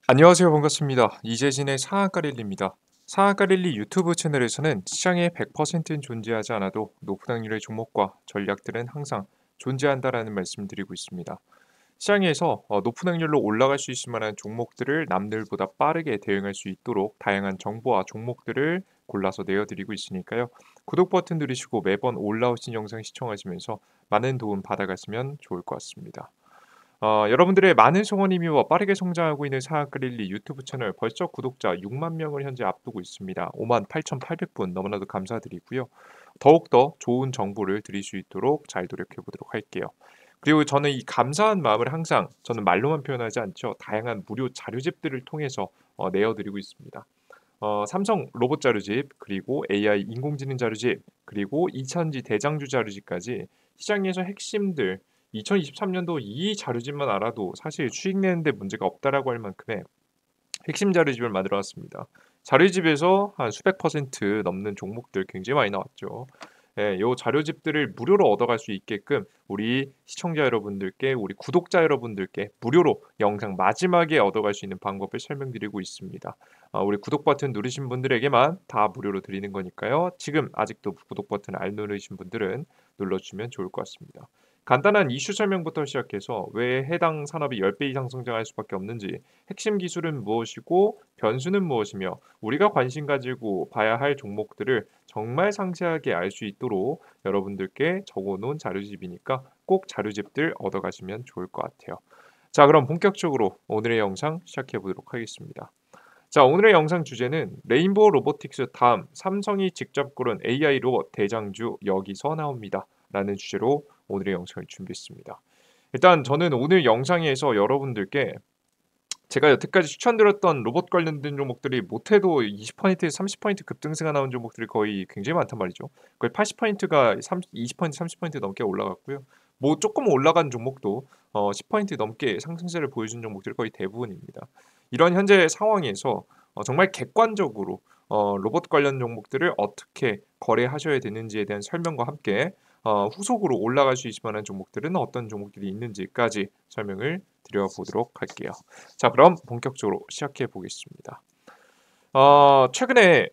안녕하세요. 반갑습니다. 이재진의 상한가릴리입니다. 상한가릴리 유튜브 채널에서는 시장에 100%는 존재하지 않아도 높은 확률의 종목과 전략들은 항상 존재한다라는 말씀드리고 있습니다. 시장에서 높은 확률로 올라갈 수 있을 만한 종목들을 남들보다 빠르게 대응할 수 있도록 다양한 정보와 종목들을 골라서 내어드리고 있으니까요. 구독 버튼 누르시고 매번 올라오신 영상 시청하시면서 많은 도움 받아가시면 좋을 것 같습니다. 여러분들의 많은 성원 힘입어 빠르게 성장하고 있는 사학그릴리 유튜브 채널 벌써 구독자 6만 명을 현재 앞두고 있습니다. 5만 8,800분 너무나도 감사드리고요. 더욱더 좋은 정보를 드릴 수 있도록 잘 노력해 보도록 할게요. 그리고 저는 이 감사한 마음을 항상 저는 말로만 표현하지 않죠. 다양한 무료 자료집들을 통해서 내어드리고 있습니다. 삼성 로봇 자료집, 그리고 AI 인공지능 자료집, 그리고 이천지 대장주 자료집까지 시장에서 핵심들 2023년도 이 자료집만 알아도 사실 수익 내는데 문제가 없다라고 할 만큼의 핵심 자료집을 만들어 놨습니다. 자료집에서 한 수백 퍼센트 넘는 종목들 굉장히 많이 나왔죠. 예, 요 자료집들을 무료로 얻어갈 수 있게끔 우리 시청자 여러분들께, 우리 구독자 여러분들께 무료로 영상 마지막에 얻어갈 수 있는 방법을 설명드리고 있습니다. 우리 구독 버튼 누르신 분들에게만 다 무료로 드리는 거니까요. 지금 아직도 구독 버튼 안 누르신 분들은 눌러주시면 좋을 것 같습니다. 간단한 이슈 설명부터 시작해서 왜 해당 산업이 10배 이상 성장할 수밖에 없는지, 핵심 기술은 무엇이고 변수는 무엇이며 우리가 관심 가지고 봐야 할 종목들을 정말 상세하게 알 수 있도록 여러분들께 적어놓은 자료집이니까 꼭 자료집들 얻어가시면 좋을 것 같아요. 자, 그럼 본격적으로 오늘의 영상 시작해 보도록 하겠습니다. 자, 오늘의 영상 주제는 레인보우 로보틱스 다음 삼성이 직접 고른 AI 로봇 대장주 여기서 나옵니다. 라는 주제로 오늘의 영상을 준비했습니다. 일단 저는 오늘 영상에서 여러분들께 제가 여태까지 추천드렸던 로봇 관련된 종목들이 못해도 20%에서 30% 급등세가 나온 종목들이 거의 굉장히 많단 말이죠. 거의 80%가 20% 30% 넘게 올라갔고요. 뭐 조금 올라간 종목도 10% 넘게 상승세를 보여준 종목들이 거의 대부분입니다. 이런 현재 상황에서 정말 객관적으로 로봇 관련 종목들을 어떻게 거래하셔야 되는지에 대한 설명과 함께 후속으로 올라갈 수 있을 만한 종목들은 어떤 종목들이 있는지까지 설명을 드려보도록 할게요. 자, 그럼 본격적으로 시작해 보겠습니다. 최근에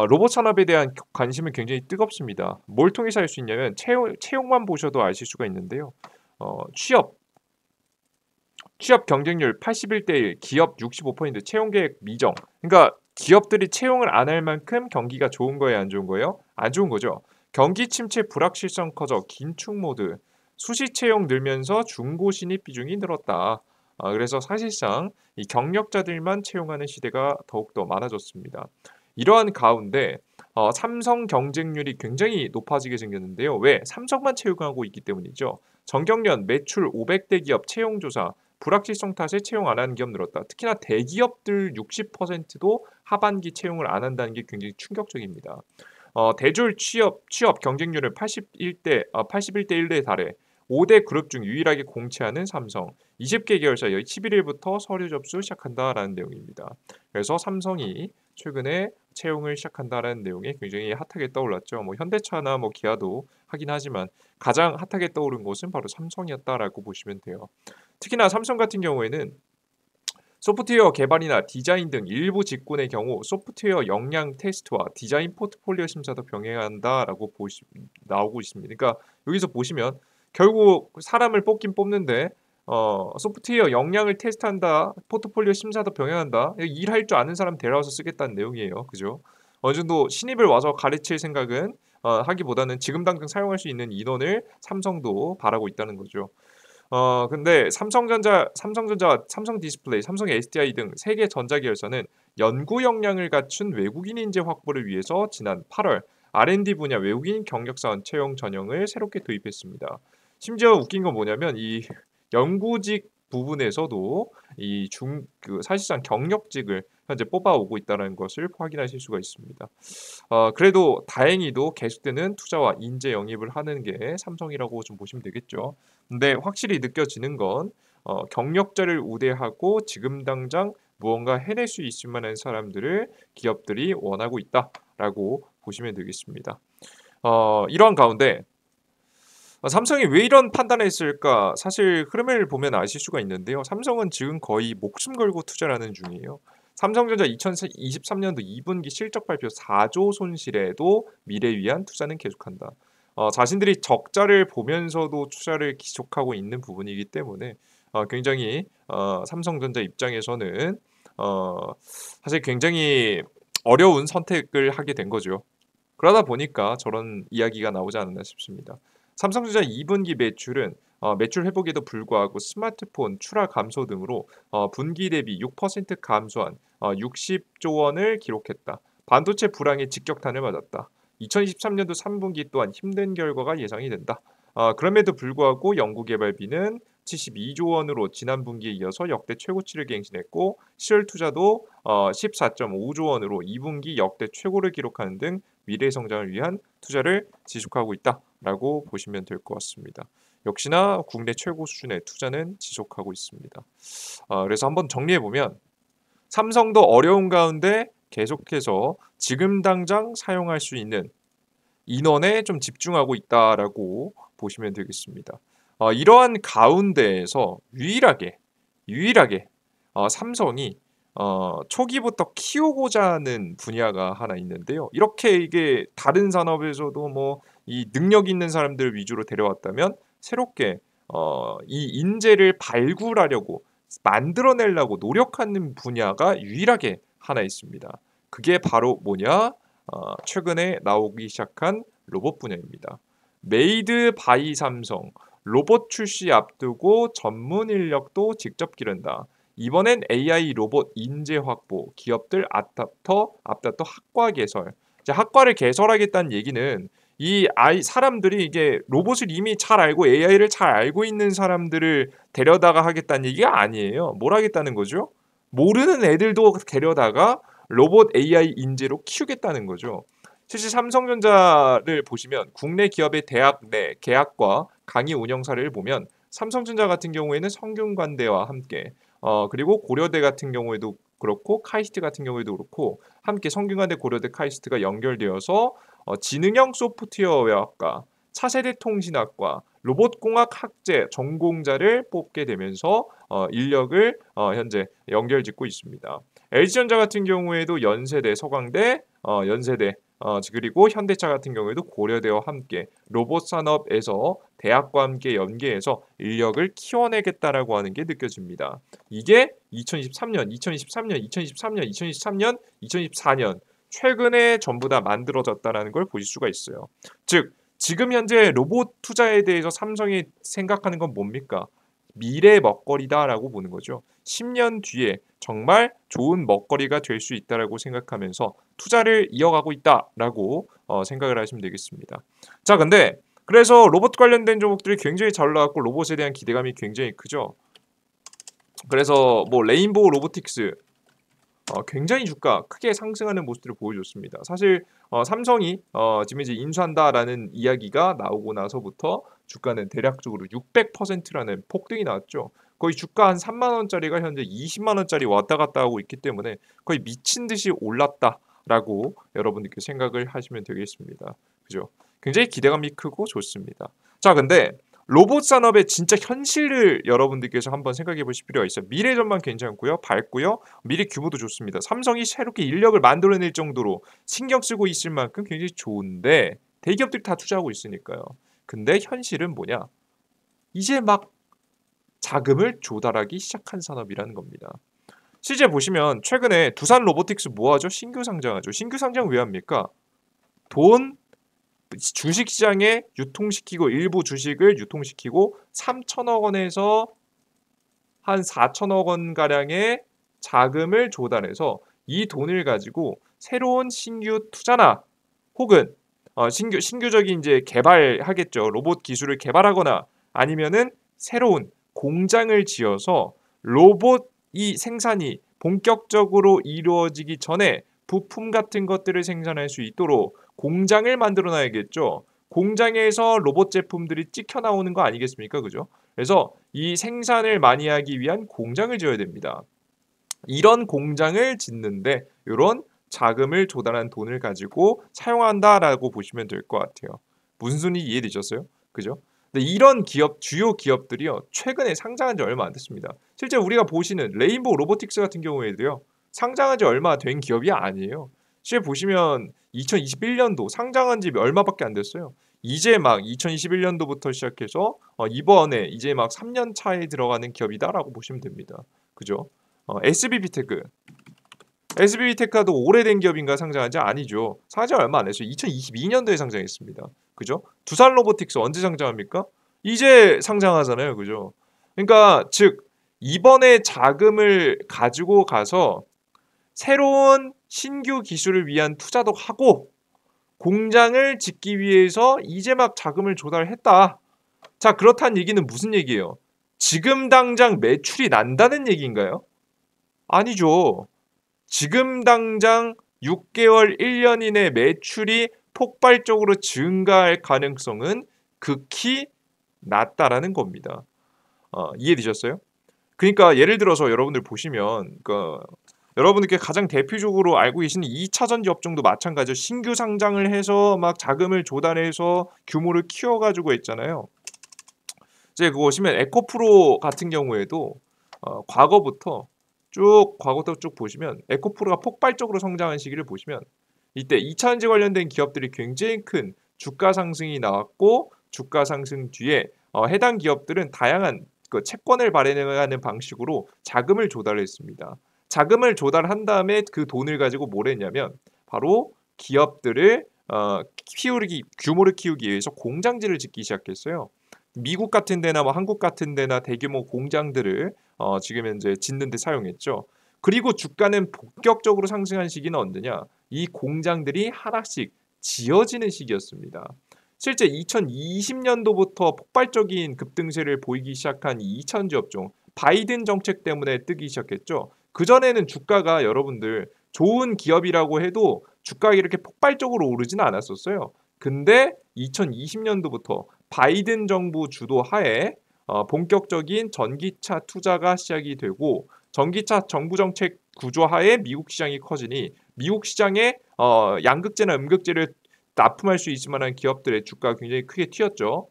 로봇 산업에 대한 관심은 굉장히 뜨겁습니다. 뭘 통해서 알 수 있냐면 채용만 보셔도 아실 수가 있는데요. 취업 경쟁률 81대 1, 기업 65%, 채용 계획 미정. 그러니까 기업들이 채용을 안 할 만큼 경기가 좋은 거예요, 안 좋은 거예요? 안 좋은 거죠. 경기 침체 불확실성 커져 긴축 모드, 수시 채용 늘면서 중고 신입 비중이 늘었다. 그래서 사실상 이 경력자들만 채용하는 시대가 더욱더 많아졌습니다. 이러한 가운데 삼성 경쟁률이 굉장히 높아지게 생겼는데요. 왜? 삼성만 채용하고 있기 때문이죠. 전경련 매출 500대 기업 채용 조사, 불확실성 탓에 채용 안 하는 기업 늘었다. 특히나 대기업들 60%도 하반기 채용을 안 한다는 게 굉장히 충격적입니다. 대졸 취업 경쟁률을 81대 1에 달해 5대 그룹 중 유일하게 공채하는 삼성. 20개 계열사 11일부터 서류 접수 시작한다라는 내용입니다. 그래서 삼성이 최근에 채용을 시작한다라는 내용이 굉장히 핫하게 떠올랐죠. 뭐 현대차나 뭐 기아도 하긴 하지만 가장 핫하게 떠오른 곳은 바로 삼성이었다라고 보시면 돼요. 특히나 삼성 같은 경우에는 소프트웨어 개발이나 디자인 등 일부 직군의 경우 소프트웨어 역량 테스트와 디자인 포트폴리오 심사도 병행한다라고 나오고 있습니다. 그러니까 여기서 보시면 결국 사람을 뽑긴 뽑는데 소프트웨어 역량을 테스트한다, 포트폴리오 심사도 병행한다. 일할 줄 아는 사람 데려와서 쓰겠다는 내용이에요. 그죠? 어느 정도 신입을 와서 가르칠 생각은 하기보다는 지금 당장 사용할 수 있는 인원을 삼성도 바라고 있다는 거죠. 근데 삼성전자, 삼성 디스플레이, 삼성 SDI 등 세계 전자계열사는 연구 역량을 갖춘 외국인 인재 확보를 위해서 지난 8월 R&D 분야 외국인 경력사원 채용 전형을 새롭게 도입했습니다. 심지어 웃긴 건 뭐냐면 이 연구직 부분에서도 사실상 경력직을 현재 뽑아오고 있다는 것을 확인하실 수가 있습니다. 그래도 다행히도 계속되는 투자와 인재 영입을 하는 게 삼성이라고 좀 보시면 되겠죠. 근데 확실히 느껴지는 건 경력자를 우대하고 지금 당장 무언가 해낼 수 있을 만한 사람들을 기업들이 원하고 있다라고 보시면 되겠습니다. 이러한 가운데 삼성이 왜 이런 판단을 했을까? 사실 흐름을 보면 아실 수가 있는데요. 삼성은 지금 거의 목숨 걸고 투자를 하는 중이에요. 삼성전자 2023년도 2분기 실적 발표 4조 손실에도 미래 위한 투자는 계속한다. 자신들이 적자를 보면서도 투자를 지속하고 있는 부분이기 때문에 굉장히 삼성전자 입장에서는 사실 굉장히 어려운 선택을 하게 된 거죠. 그러다 보니까 저런 이야기가 나오지 않았나 싶습니다. 삼성전자 2분기 매출은 매출 회복에도 불구하고 스마트폰 출하 감소 등으로 분기 대비 6% 감소한 60조 원을 기록했다. 반도체 불황에 직격탄을 맞았다. 2023년도 3분기 또한 힘든 결과가 예상이 된다. 그럼에도 불구하고 연구개발비는 72조 원으로 지난 분기에 이어서 역대 최고치를 갱신했고 시설 투자도 14.5조 원으로 2분기 역대 최고를 기록하는 등 미래 성장을 위한 투자를 지속하고 있다라고 보시면 될 것 같습니다. 역시나 국내 최고 수준의 투자는 지속하고 있습니다. 그래서 한번 정리해 보면 삼성도 어려운 가운데 계속해서 지금 당장 사용할 수 있는 인원에 좀 집중하고 있다라고 보시면 되겠습니다. 이러한 가운데에서 유일하게 삼성이 초기부터 키우고자 하는 분야가 하나 있는데요. 이렇게 이게 다른 산업에서도 뭐 이 능력 있는 사람들 위주로 데려왔다면 새롭게 이 인재를 발굴하려고 만들어내려고 노력하는 분야가 유일하게 하나 있습니다. 그게 바로 뭐냐? 최근에 나오기 시작한 로봇 분야입니다. 메이드 바이 삼성, 로봇 출시 앞두고 전문 인력도 직접 기른다. 이번엔 AI 로봇 인재 확보, 기업들 앞다퉈 학과 개설. 이제 학과를 개설하겠다는 얘기는 이 사람들이 이게 로봇을 이미 잘 알고 AI를 잘 알고 있는 사람들을 데려다가 하겠다는 얘기가 아니에요. 뭘 하겠다는 거죠? 모르는 애들도 데려다가 로봇 AI 인재로 키우겠다는 거죠. 실제 삼성전자를 보시면 국내 기업의 대학 내 계약과 강의 운영 사례를 보면 삼성전자 같은 경우에는 성균관대와 함께 그리고 고려대 같은 경우에도 그렇고 카이스트 같은 경우에도 그렇고 함께 성균관대 고려대 카이스트가 연결되어서 지능형 소프트웨어학과 차세대 통신학과 로봇공학 학제 전공자를 뽑게 되면서 인력을 현재 연결짓고 있습니다. LG전자 같은 경우에도 연세대, 서강대, 연세대 그리고 현대차 같은 경우에도 고려대와 함께 로봇 산업에서 대학과 함께 연계해서 인력을 키워내겠다라고 하는 게 느껴집니다. 이게 2023년, 2023년 최근에 전부 다 만들어졌다라는 걸 보실 수가 있어요. 즉 지금 현재 로봇 투자에 대해서 삼성이 생각하는 건 뭡니까? 미래 먹거리다라고 보는 거죠. 10년 뒤에 정말 좋은 먹거리가 될 수 있다라고 생각하면서 투자를 이어가고 있다라고 생각을 하시면 되겠습니다. 자, 근데 그래서 로봇 관련된 종목들이 굉장히 잘 나왔고 로봇에 대한 기대감이 굉장히 크죠. 그래서 뭐 레인보우 로보틱스 굉장히 주가 크게 상승하는 모습들을 보여줬습니다. 사실 삼성이 지금 이제 인수한다라는 이야기가 나오고 나서부터 주가는 대략적으로 600%라는 폭등이 나왔죠. 거의 주가 한 3만 원짜리가 현재 20만 원짜리 왔다 갔다 하고 있기 때문에 거의 미친 듯이 올랐다라고 여러분들께 생각을 하시면 되겠습니다. 그죠? 굉장히 기대감이 크고 좋습니다. 자, 근데 로봇 산업의 진짜 현실을 여러분들께서 한번 생각해 보실 필요가 있어요. 미래 전망 괜찮고요. 밝고요. 미래 규모도 좋습니다. 삼성이 새롭게 인력을 만들어낼 정도로 신경 쓰고 있을 만큼 굉장히 좋은데 대기업들이 다 투자하고 있으니까요. 근데 현실은 뭐냐? 이제 막 자금을 조달하기 시작한 산업이라는 겁니다. 실제 보시면 최근에 두산 로보틱스 뭐하죠? 신규 상장하죠. 신규 상장 왜 합니까? 돈 주식시장에 유통시키고 일부 주식을 유통시키고 3천억 원에서 한 4천억 원 가량의 자금을 조달해서 이 돈을 가지고 새로운 신규 투자나 혹은 신규적인 이제 개발하겠죠. 로봇 기술을 개발하거나 아니면은 새로운 공장을 지어서 로봇이 생산이 본격적으로 이루어지기 전에 부품 같은 것들을 생산할 수 있도록 공장을 만들어 놔야겠죠. 공장에서 로봇 제품들이 찍혀 나오는 거 아니겠습니까? 그죠? 그래서 이 생산을 많이 하기 위한 공장을 지어야 됩니다. 이런 공장을 짓는데 이런 자금을 조달한 돈을 가지고 사용한다라고 보시면 될 것 같아요. 무슨 소리 이해되셨어요? 그죠? 근데 이런 기업, 주요 기업들이요, 최근에 상장한 지 얼마 안 됐습니다. 실제 우리가 보시는 레인보우 로보틱스 같은 경우에도요, 상장한 지 얼마 된 기업이 아니에요. 실제 보시면 2021년도 상장한 지 얼마밖에 안 됐어요. 이제 막 2021년도부터 시작해서 이번에 이제 막 3년 차에 들어가는 기업이다라고 보시면 됩니다. 그죠? SBB테크. SBB테크도 오래된 기업인가 상장한 지 아니죠. 상장 얼마 안 했어요. 2022년도에 상장했습니다. 그죠? 두산 로보틱스 언제 상장합니까? 이제 상장하잖아요. 그죠? 그러니까 즉 이번에 자금을 가지고 가서 새로운 신규 기술을 위한 투자도 하고 공장을 짓기 위해서 이제 막 자금을 조달했다. 자, 그렇다는 얘기는 무슨 얘기예요? 지금 당장 매출이 난다는 얘기인가요? 아니죠. 지금 당장 6개월, 1년 이내 매출이 폭발적으로 증가할 가능성은 극히 낮다라는 겁니다. 이해되셨어요? 그러니까 예를 들어서 여러분들 보시면 여러분들께 가장 대표적으로 알고 계시는 2차전지 업종도 마찬가지로 신규 상장을 해서 막 자금을 조달해서 규모를 키워가지고 했잖아요. 이제 그거 보시면 에코프로 같은 경우에도 과거부터 쭉 보시면 에코프로가 폭발적으로 성장한 시기를 보시면 이때 2차전지 관련된 기업들이 굉장히 큰 주가 상승이 나왔고 주가 상승 뒤에 해당 기업들은 다양한 그 채권을 발행하는 방식으로 자금을 조달했습니다. 자금을 조달한 다음에 그 돈을 가지고 뭘 했냐면 바로 기업들을 규모를 키우기 위해서 공장지를 짓기 시작했어요. 미국 같은 데나 뭐 한국 같은 데나 대규모 공장들을 지금 현재 짓는 데 사용했죠. 그리고 주가는 본격적으로 상승한 시기는 언제냐? 이 공장들이 하나씩 지어지는 시기였습니다. 실제 2020년도부터 폭발적인 급등세를 보이기 시작한 이 2차전지 업종, 바이든 정책 때문에 뜨기 시작했죠. 그전에는 주가가 여러분들 좋은 기업이라고 해도 주가가 이렇게 폭발적으로 오르지는 않았었어요. 근데 2020년도부터 바이든 정부 주도 하에 본격적인 전기차 투자가 시작이 되고 전기차 정부 정책 구조 하에 미국 시장이 커지니 미국 시장에 양극재나 음극재를 납품할 수 있을 만한 기업들의 주가가 굉장히 크게 튀었죠.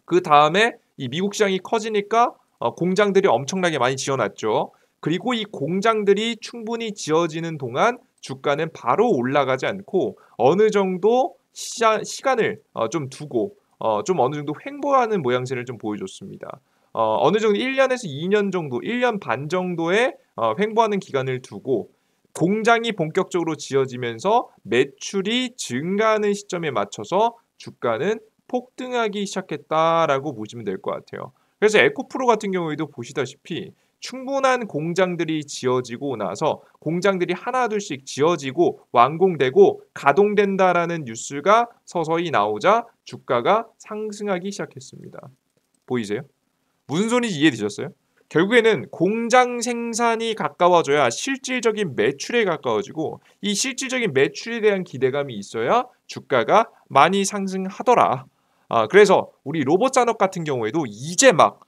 그 다음에 이 미국 시장이 커지니까 공장들이 엄청나게 많이 지어놨죠. 그리고 이 공장들이 충분히 지어지는 동안 주가는 바로 올라가지 않고 어느 정도 시간을 좀 두고 좀 어느 정도 횡보하는 모양새를 좀 보여줬습니다. 어느 정도 1년에서 2년 정도, 1년 반 정도의 횡보하는 기간을 두고 공장이 본격적으로 지어지면서 매출이 증가하는 시점에 맞춰서 주가는 폭등하기 시작했다라고 보시면 될 것 같아요. 그래서 에코프로 같은 경우에도 보시다시피 충분한 공장들이 지어지고 나서 공장들이 하나둘씩 지어지고 완공되고 가동된다라는 뉴스가 서서히 나오자 주가가 상승하기 시작했습니다. 보이세요? 무슨 소리인지 이해되셨어요? 결국에는 공장 생산이 가까워져야 실질적인 매출에 가까워지고 이 실질적인 매출에 대한 기대감이 있어야 주가가 많이 상승하더라. 그래서 우리 로봇 산업 같은 경우에도 이제 막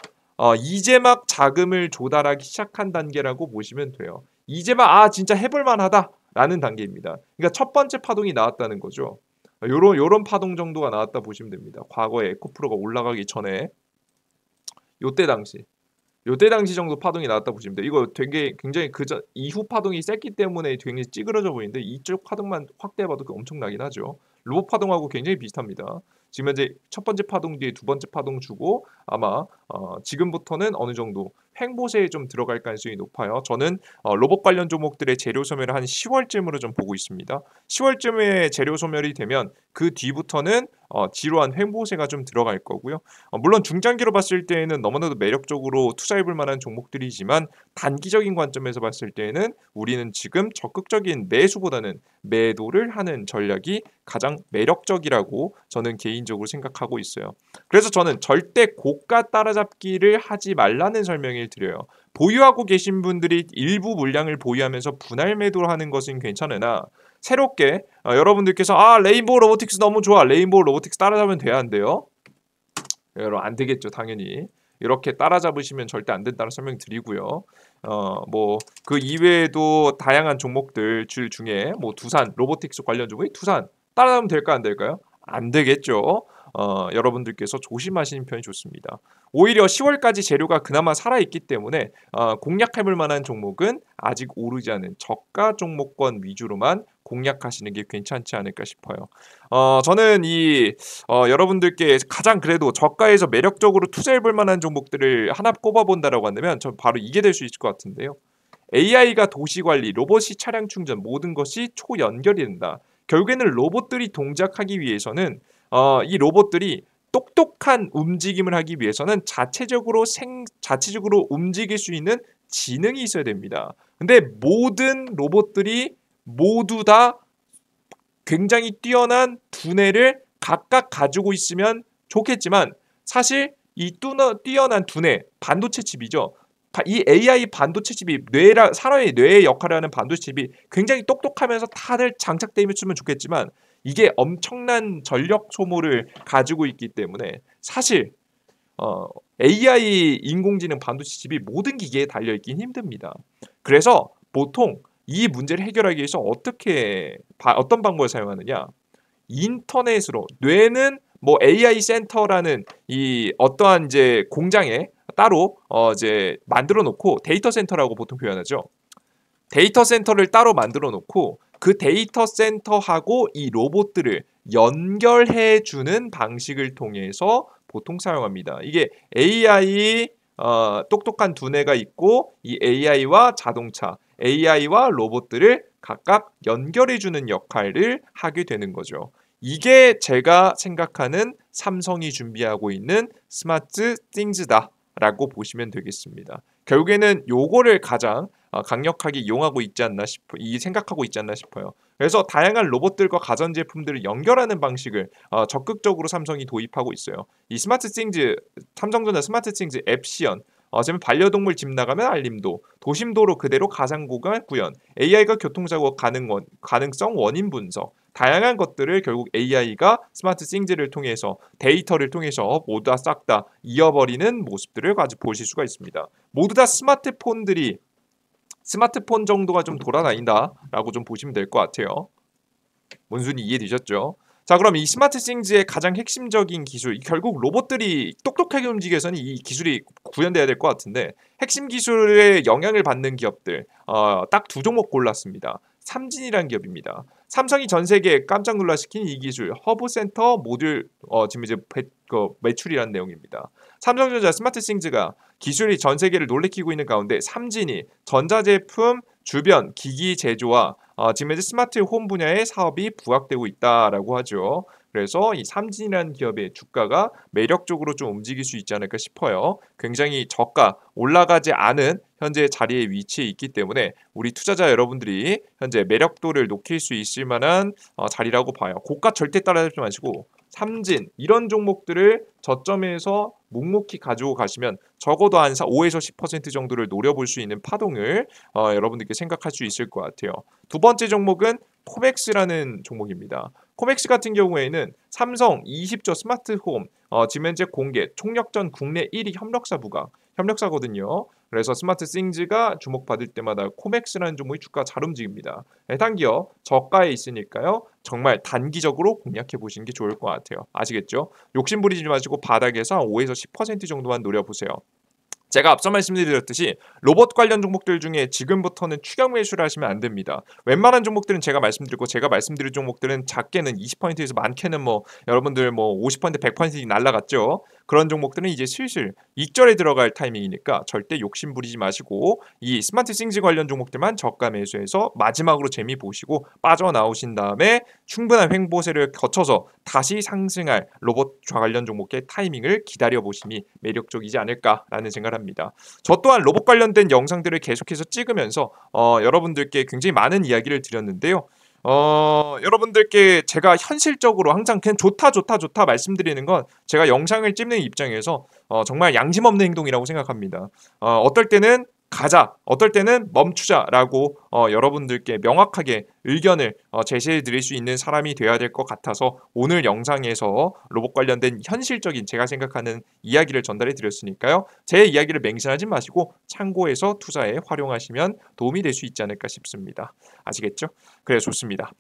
자금을 조달하기 시작한 단계라고 보시면 돼요. 이제 막 진짜 해볼 만하다라는 단계입니다. 그러니까 첫 번째 파동이 나왔다는 거죠. 요런 파동 정도가 나왔다 보시면 됩니다. 과거에 에코프로가 올라가기 전에 요때 당시 정도 파동이 나왔다 보시면 돼요. 이거 되게 굉장히 이후 파동이 셌기 때문에 굉장히 찌그러져 보이는데 이쪽 파동만 확대해봐도 엄청나긴 하죠. 로봇 파동하고 굉장히 비슷합니다. 지금 현재 첫 번째 파동 뒤에 두 번째 파동 주고 아마 지금부터는 어느 정도 횡보세에 좀 들어갈 가능성이 높아요. 저는 로봇 관련 종목들의 재료 소멸을 한 10월쯤으로 좀 보고 있습니다. 10월쯤에 재료 소멸이 되면 그 뒤부터는 지루한 횡보세가 좀 들어갈 거고요. 물론 중장기로 봤을 때에는 너무나도 매력적으로 투자해볼 만한 종목들이지만 단기적인 관점에서 봤을 때에는 우리는 지금 적극적인 매수보다는 매도를 하는 전략이 가장 매력적이라고 저는 개인적으로 생각하고 있어요. 그래서 저는 절대 고가 따라잡기를 하지 말라는 설명을 드려요. 보유하고 계신 분들이 일부 물량을 보유하면서 분할 매도를 하는 것은 괜찮으나 새롭게 여러분들께서 레인보우 로보틱스 너무 좋아. 레인보우 로보틱스 따라잡으면 돼야 한대요. 여러분 안 되겠죠, 당연히. 이렇게 따라잡으시면 절대 안 된다는 설명 드리고요. 뭐 그 이외에도 다양한 종목들 중에 뭐 두산 로보틱스 관련 종목이 두산 따라잡으면 될까 안 될까요? 안 되겠죠. 여러분들께서 조심하시는 편이 좋습니다. 오히려 10월까지 재료가 그나마 살아있기 때문에 공략해볼 만한 종목은 아직 오르지 않은 저가 종목권 위주로만 공략하시는 게 괜찮지 않을까 싶어요. 저는 여러분들께 가장 그래도 저가에서 매력적으로 투자해볼 만한 종목들을 하나 꼽아본다라고 한다면 전 바로 이게 될 수 있을 것 같은데요. AI가 도시관리, 로봇이 차량 충전 모든 것이 초연결이 된다. 결국에는 로봇들이 동작하기 위해서는 이 로봇들이 똑똑한 움직임을 하기 위해서는 자체적으로 움직일 수 있는 지능이 있어야 됩니다. 근데 모든 로봇들이 모두 다 굉장히 뛰어난 두뇌를 각각 가지고 있으면 좋겠지만 사실 이 뛰어난 두뇌, 반도체 칩이죠. 이 AI 반도체 칩이 사람의 뇌의 역할을 하는 반도체 칩이 굉장히 똑똑하면서 다들 장착되어 있으면 좋겠지만 이게 엄청난 전력 소모를 가지고 있기 때문에 사실 AI 인공지능 반도체 칩이 모든 기계에 달려있긴 힘듭니다. 그래서 보통 이 문제를 해결하기 위해서 어떤 방법을 사용하느냐? 인터넷으로 뇌는 뭐 AI 센터라는 이 어떠한 이제 공장에 따로 이제 만들어 놓고 데이터 센터라고 보통 표현하죠. 데이터 센터를 따로 만들어 놓고 그 데이터 센터하고 이 로봇들을 연결해 주는 방식을 통해서 보통 사용합니다. 이게 AI 똑똑한 두뇌가 있고 이 AI와 자동차, AI와 로봇들을 각각 연결해 주는 역할을 하게 되는 거죠. 이게 제가 생각하는 삼성이 준비하고 있는 스마트 띵즈다라고 보시면 되겠습니다. 결국에는 요거를 가장 강력하게 이용하고 있지 않나 생각하고 있지 않나 싶어요. 그래서 다양한 로봇들과 가전제품들을 연결하는 방식을 적극적으로 삼성이 도입하고 있어요. 이 삼성전자 스마트 띵즈 앱 시연, 지금 반려동물 집 나가면 알림도, 도심도로 그대로 가상공간 구현, AI가 교통사고 가능성 원인 분석, 다양한 것들을 결국 AI가 스마트 띵즈를 통해서 데이터를 통해서 모두 다 싹 다 이어버리는 모습들을 보실 수가 있습니다. 모두 다 스마트폰 정도가 좀 돌아다닌다라고 좀 보시면 될 것 같아요. 문순이 이해되셨죠? 자, 그럼 이 스마트 띵즈의 가장 핵심적인 기술, 결국 로봇들이 똑똑하게 움직여서는 이 기술이 구현돼야 될 것 같은데 핵심 기술에 영향을 받는 기업들 딱 두 종목 골랐습니다. 삼진이라는 기업입니다. 삼성이 전 세계에 깜짝 놀라시킨 이 기술 허브센터 모듈 지금 이제 매출이라는 내용입니다. 삼성전자 스마트 띵즈가 기술이 전 세계를 놀래키고 있는 가운데 삼진이 전자제품 주변 기기 제조와 지금 현재 스마트 홈 분야의 사업이 부각되고 있다라고 하죠. 그래서 이 삼진이라는 기업의 주가가 매력적으로 좀 움직일 수 있지 않을까 싶어요. 굉장히 저가 올라가지 않은 현재 자리에 위치해 있기 때문에 우리 투자자 여러분들이 현재 매력도를 높일 수 있을 만한 자리라고 봐요. 고가 절대 따라잡지 마시고 삼진 이런 종목들을 저점에서 묵묵히 가지고 가시면 적어도 한 5에서 10% 정도를 노려볼 수 있는 파동을 여러분들께 생각할 수 있을 것 같아요. 두 번째 종목은 코맥스라는 종목입니다. 코맥스 같은 경우에는 삼성 20조 스마트홈 지금 현재 공개 총력전 국내 1위 협력사거든요. 그래서 스마트 띵즈가 주목받을 때마다 코맥스라는 종목이 주가 잘 움직입니다. 해당 기업 저가에 있으니까요. 정말 단기적으로 공략해 보시는 게 좋을 것 같아요. 아시겠죠? 욕심 부리지 마시고 바닥에서 5에서 10% 정도만 노려보세요. 제가 앞서 말씀드렸듯이 로봇 관련 종목들 중에 지금부터는 추격 매수를 하시면 안 됩니다. 웬만한 종목들은 제가 말씀드릴 종목들은 작게는 20%에서 많게는 여러분들 50% 100% 날라갔죠. 그런 종목들은 이제 슬슬 익절에 들어갈 타이밍이니까 절대 욕심 부리지 마시고 이 스마트 띵즈 관련 종목들만 저가 매수해서 마지막으로 재미 보시고 빠져나오신 다음에 충분한 횡보세를 거쳐서 다시 상승할 로봇 관련 종목의 타이밍을 기다려 보심이 매력적이지 않을까라는 생각을 합니다. 저 또한 로봇 관련된 영상들을 계속해서 찍으면서 여러분들께 굉장히 많은 이야기를 드렸는데요. 여러분들께 제가 현실적으로 항상 그냥 좋다 말씀드리는 건 제가 영상을 찍는 입장에서 정말 양심 없는 행동이라고 생각합니다. 어떨 때는 가자, 어떨 때는 멈추자라고 여러분들께 명확하게 의견을 제시해 드릴 수 있는 사람이 되어야 될 것 같아서 오늘 영상에서 로봇 관련된 현실적인 제가 생각하는 이야기를 전달해 드렸으니까요. 제 이야기를 맹신하지 마시고 참고해서 투자에 활용하시면 도움이 될 수 있지 않을까 싶습니다. 아시겠죠? 그래 좋습니다.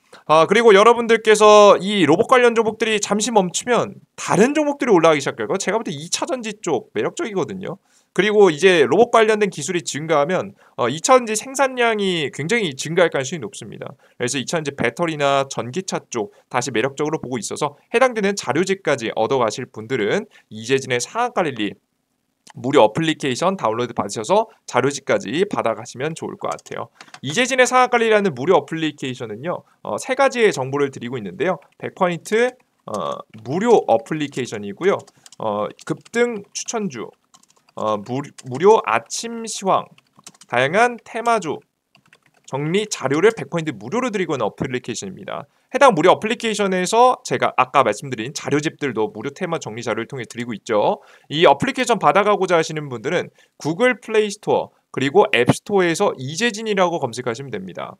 그리고 여러분들께서 이 로봇 관련 종목들이 잠시 멈추면 다른 종목들이 올라가기 시작해요. 제가 볼 때 2차전지 쪽 매력적이거든요. 그리고 이제 로봇 관련된 기술이 증가하면 2차전지 생산량이 굉장히 증가할 가능성이 높습니다. 그래서 2차전지 배터리나 전기차 쪽 다시 매력적으로 보고 있어서 해당되는 자료집까지 얻어가실 분들은 이재진의 상한가 랠리 무료 어플리케이션 다운로드 받으셔서 자료집까지 받아가시면 좋을 것 같아요. 이재진의 상한가리라는 무료 어플리케이션은요. 세 가지의 정보를 드리고 있는데요. 100포인트 무료 어플리케이션이고요. 급등 추천주, 무료 아침 시황, 다양한 테마주, 정리 자료를 100포인트 무료로 드리고 있는 어플리케이션입니다. 해당 무료 어플리케이션에서 제가 아까 말씀드린 자료집들도 무료 테마 정리 자료를 통해 드리고 있죠. 이 어플리케이션 받아가고자 하시는 분들은 구글 플레이 스토어 그리고 앱 스토어에서 이재진이라고 검색하시면 됩니다.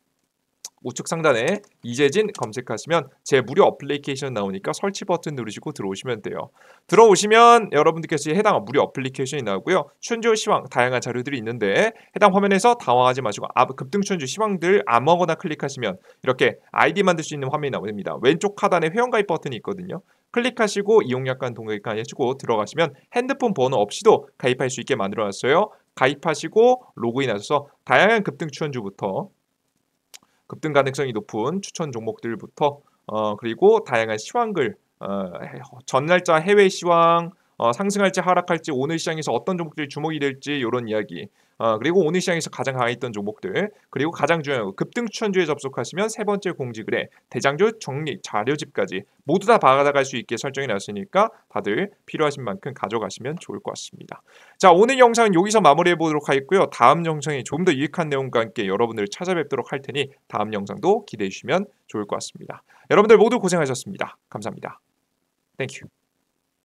우측 상단에 이재진 검색하시면 제 무료 어플리케이션 나오니까 설치 버튼 누르시고 들어오시면 돼요. 들어오시면 여러분들께서 해당 무료 어플리케이션이 나오고요. 추천주 시황 다양한 자료들이 있는데 해당 화면에서 당황하지 마시고 급등 추천주 시황들 아무거나 클릭하시면 이렇게 아이디 만들 수 있는 화면이 나옵니다. 왼쪽 하단에 회원가입 버튼이 있거든요. 클릭하시고 이용약관 동의까지 해주고 들어가시면 핸드폰 번호 없이도 가입할 수 있게 만들어놨어요. 가입하시고 로그인하셔서 다양한 급등 추천주부터 급등 가능성이 높은 추천 종목들부터 그리고 다양한 시황글 전날짜 해외 시황 상승할지 하락할지 오늘 시장에서 어떤 종목들이 주목이 될지 이런 이야기 그리고 오늘 시장에서 가장 강했던 종목들 그리고 가장 중요한 급등 추천주에 접속하시면 세 번째 공지글에 대장주 정리 자료집까지 모두 다 받아갈 수 있게 설정이 났으니까 다들 필요하신 만큼 가져가시면 좋을 것 같습니다. 자 오늘 영상은 여기서 마무리해 보도록 하겠고요. 다음 영상이 조금 더 유익한 내용과 함께 여러분들을 찾아뵙도록 할 테니 다음 영상도 기대해 주시면 좋을 것 같습니다. 여러분들 모두 고생하셨습니다. 감사합니다. 땡큐.